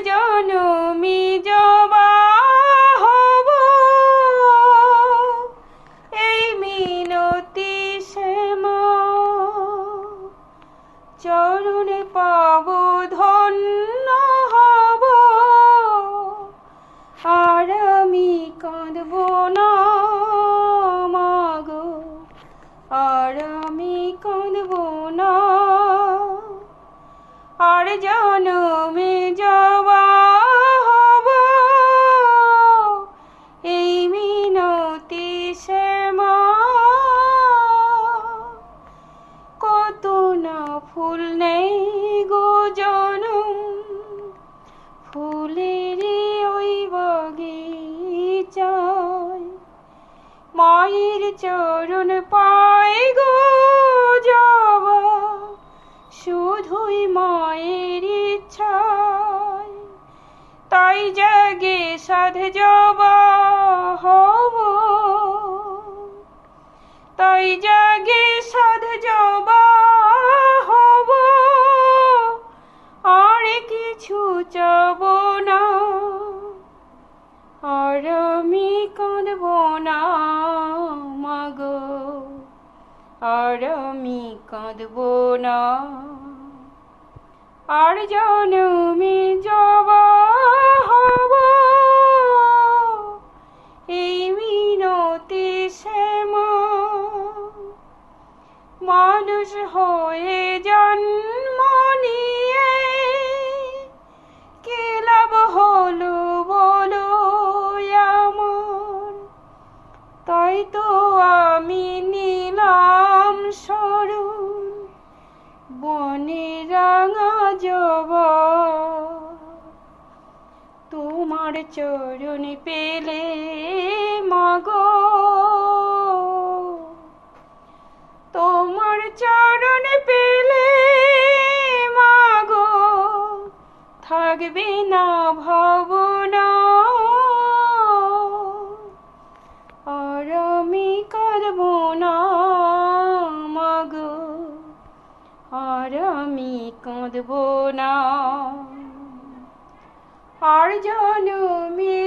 জনমি জবা হব, এই মিনতি শ্যামা চরণে পাব ধন্য হব। আর আমি কাঁদব না মাগো, আর আমি কাঁদব না। আর জনমে জবা হব, এই মিনতি শ্যামা। কত না ফুল নেই গো জনম, ফুলেরই ওই বাগিচায় মায়ের চরণ পাই গো জবা, শুধুই মায়ের ইচ্ছায়। তাই জাগে সাধ জবা হব, তাই জাগে সাধ জবা হব। আর কিছু চাব না, আর আমি কাঁদব না মাগো, আর আমি কাঁদব না। আর জনমে জবা হব, এই মিনতি শ্যামা। মানুষ হয়ে জন্ম নিয়ে কি লাভ হলো বলো আমার। তাই তো আমি নিলাম শরণ বনে রাঙা জবা। তোমার চরণ পেলে মাগো, তোমার চরণ পেলে মাগো, থাকবে না ভাবনা। আর আমি কাঁদব না মাগো, আর আমি কাঁদব না। আর জনমে